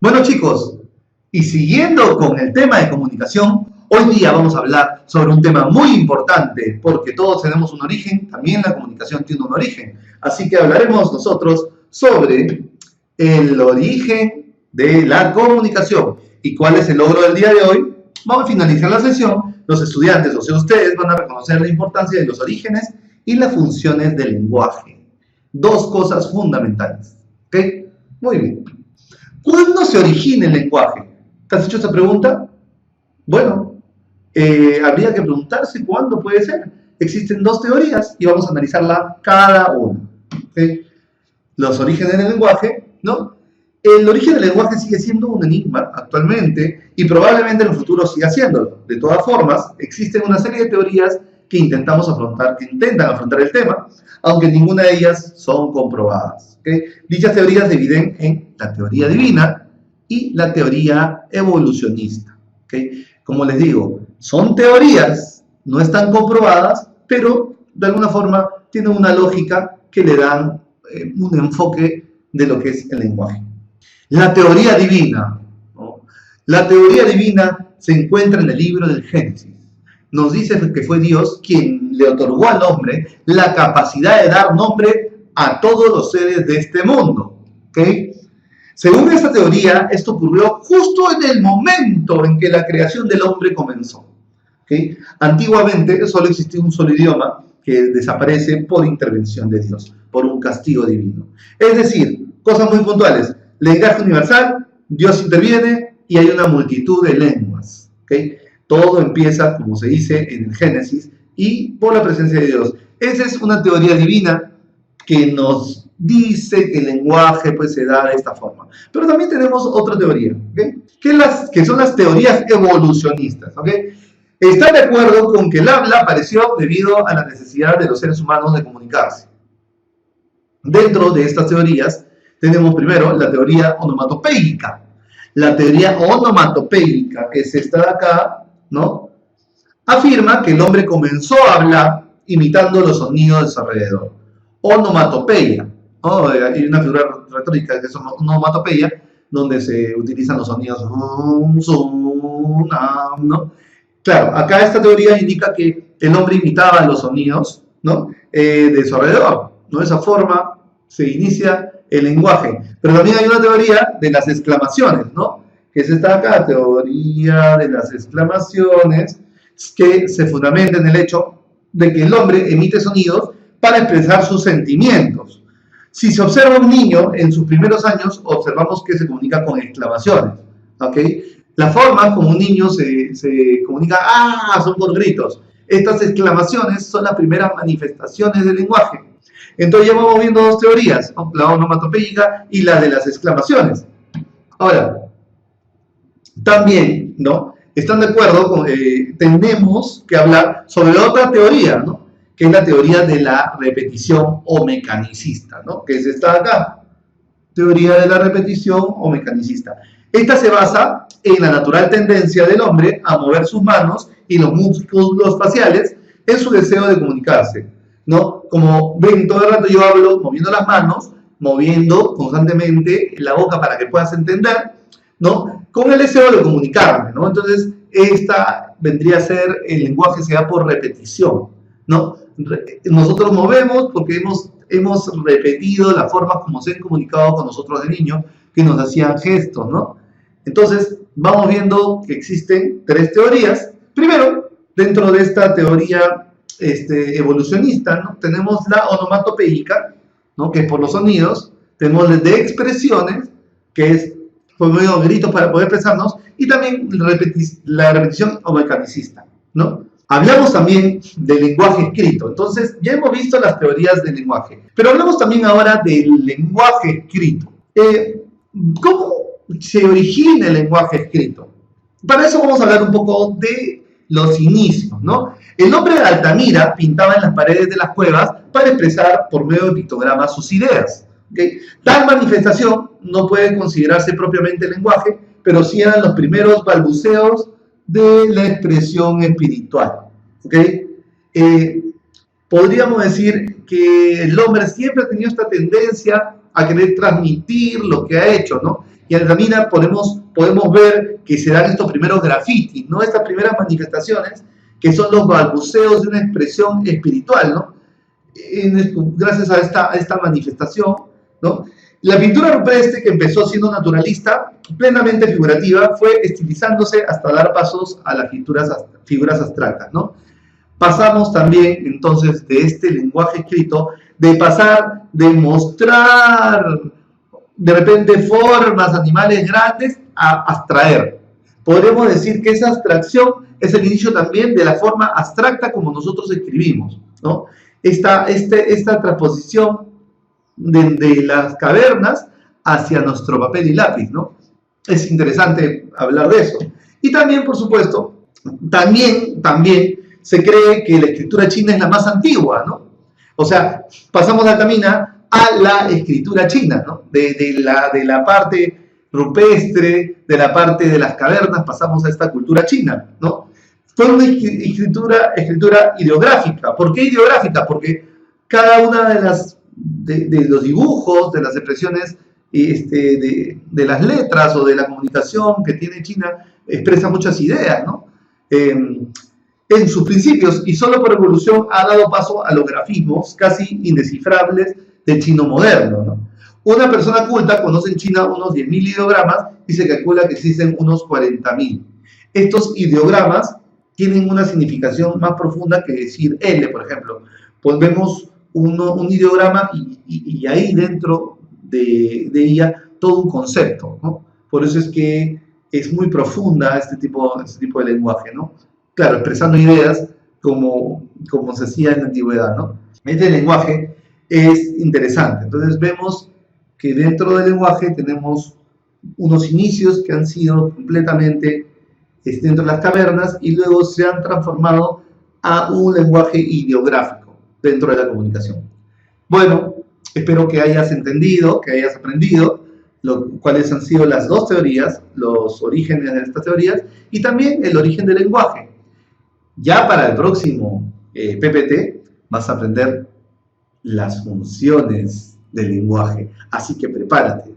Bueno chicos, y siguiendo con el tema de comunicación, hoy día vamos a hablar sobre un tema muy importante, porque todos tenemos un origen, también la comunicación tiene un origen. Así que hablaremos nosotros sobre el origen de la comunicación y cuál es el logro del día de hoy. Vamos a finalizar la sesión. Los estudiantes, o sea, ustedes van a reconocer la importancia de los orígenes y las funciones del lenguaje. Dos cosas fundamentales. ¿Ok? Muy bien. ¿Cuándo se origina el lenguaje? ¿Te has hecho esta pregunta? Bueno, habría que preguntarse cuándo puede ser. Existen dos teorías y vamos a analizarla cada una. ¿Okay? Los orígenes del lenguaje, ¿no? El origen del lenguaje sigue siendo un enigma actualmente y probablemente en el futuro siga siéndolo. De todas formas, existen una serie de teorías que intentan afrontar el tema, aunque ninguna de ellas son comprobadas. ¿Okay? Dichas teorías se dividen en la teoría divina y la teoría evolucionista. ¿Okay? Como les digo, son teorías, no están comprobadas, pero de alguna forma tienen una lógica que le dan un enfoque de lo que es el lenguaje. La teoría divina, ¿no? La teoría divina se encuentra en el libro del Génesis. Nos dice que fue Dios quien le otorgó al hombre la capacidad de dar nombre a todos los seres de este mundo. ¿Okay? Según esta teoría, esto ocurrió justo en el momento en que la creación del hombre comenzó. ¿Okay? Antiguamente solo existía un solo idioma que desaparece por intervención de Dios, por un castigo divino. Es decir, cosas muy puntuales. Lenguaje universal, Dios interviene y hay una multitud de lenguas. ¿Okay? Todo empieza, como se dice en el Génesis, y por la presencia de Dios. Esa es una teoría divina que nos dice que el lenguaje pues, se da de esta forma. Pero también tenemos otra teoría, ¿okay? que son las teorías evolucionistas. ¿Okay? Están de acuerdo con que el habla apareció debido a la necesidad de los seres humanos de comunicarse. Dentro de estas teorías tenemos primero la teoría onomatopéyica. La teoría onomatopéyica, que es esta de acá, ¿no? Afirma que el hombre comenzó a hablar imitando los sonidos de su alrededor. Onomatopeya, ¿no? Hay una figura retórica que es onomatopeya, donde se utilizan los sonidos, ¿no? Claro, acá esta teoría indica que el hombre imitaba los sonidos, ¿no? De su alrededor, ¿no? De esa forma se inicia el lenguaje. Pero también hay una teoría de las exclamaciones, ¿no? Que es esta acá, teoría de las exclamaciones, que se fundamenta en el hecho de que el hombre emite sonidos para expresar sus sentimientos. Si se observa un niño en sus primeros años, observamos que se comunica con exclamaciones, ¿ok? La forma como un niño se comunica, son por gritos. Estas exclamaciones son las primeras manifestaciones del lenguaje. Entonces ya vamos viendo dos teorías, ¿no? La onomatopéyica y la de las exclamaciones. Ahora, también, ¿no? Están de acuerdo con, tenemos que hablar sobre otra teoría, ¿no? Que es la teoría de la repetición o mecanicista, ¿no? Que es esta de acá, teoría de la repetición o mecanicista. Esta se basa en la natural tendencia del hombre a mover sus manos y los músculos faciales en su deseo de comunicarse, ¿no? Como ven, todo el rato yo hablo moviendo las manos, moviendo constantemente la boca para que puedas entender, ¿no? Con el deseo de comunicarme, ¿no? Entonces, esta vendría a ser el lenguaje se da por repetición, ¿no? Nosotros movemos porque hemos repetido la forma como se han comunicado con nosotros de niños, que nos hacían gestos, ¿no? Entonces, vamos viendo que existen tres teorías. Primero, dentro de esta teoría evolucionista, ¿no? Tenemos la onomatopéyica, ¿no? Que es por los sonidos. Tenemos la de expresiones, que es por medio de gritos para poder expresarnos, y también la repetición o mecanicista, ¿no? Hablamos también del lenguaje escrito. Entonces, ya hemos visto las teorías del lenguaje, pero hablamos también ahora del lenguaje escrito. ¿Cómo se origina el lenguaje escrito? Para eso vamos a hablar un poco de los inicios, ¿no? El hombre de Altamira pintaba en las paredes de las cuevas para expresar por medio de pictogramas sus ideas. ¿Okay? Tal manifestación no puede considerarse propiamente lenguaje, pero sí eran los primeros balbuceos de la expresión espiritual. ¿Okay? Podríamos decir que el hombre siempre ha tenido esta tendencia a querer transmitir lo que ha hecho, ¿no? Y en Altamira podemos ver que se dan estos primeros grafitis, ¿no? Estas primeras manifestaciones que son los balbuceos de una expresión espiritual, ¿no? Gracias a esta manifestación, ¿no? La pintura rupestre, que empezó siendo naturalista, plenamente figurativa, fue estilizándose hasta dar pasos a las figuras abstractas, ¿no? Pasamos también, entonces, de este lenguaje escrito, de pasar de mostrar, de repente, formas, animales grandes, a abstraer. Podemos decir que esa abstracción es el inicio también de la forma abstracta como nosotros escribimos, ¿no? Esta transposición de las cavernas hacia nuestro papel y lápiz, ¿no? Es interesante hablar de eso. Y también, por supuesto, también se cree que la escritura china es la más antigua, ¿no? O sea, pasamos de Altamira a la escritura china, ¿no? De la parte rupestre, de la parte de las cavernas, pasamos a esta cultura china, ¿no? Fue una escritura ideográfica. ¿Por qué ideográfica? Porque cada una de los dibujos, de las expresiones de las letras o de la comunicación que tiene China, expresa muchas ideas, ¿no? En sus principios, y solo por evolución ha dado paso a los grafismos casi indescifrables del chino moderno, ¿no? Una persona culta conoce en China unos 10.000 ideogramas y se calcula que existen unos 40.000. Estos ideogramas tienen una significación más profunda que decir L, por ejemplo. Pues vemos un ideograma y ahí dentro de ella todo un concepto, ¿no? Por eso es que es muy profunda este tipo de lenguaje, ¿no? Claro, expresando ideas como se hacía en la antigüedad, ¿no? Este lenguaje es interesante. Entonces vemos que dentro del lenguaje tenemos unos inicios que han sido completamente dentro de las cavernas y luego se han transformado a un lenguaje ideográfico dentro de la comunicación. Bueno, espero que hayas entendido, que hayas aprendido cuáles han sido las dos teorías, los orígenes de estas teorías y también el origen del lenguaje. Ya para el próximo PPT vas a aprender las funciones del lenguaje, así que prepárate.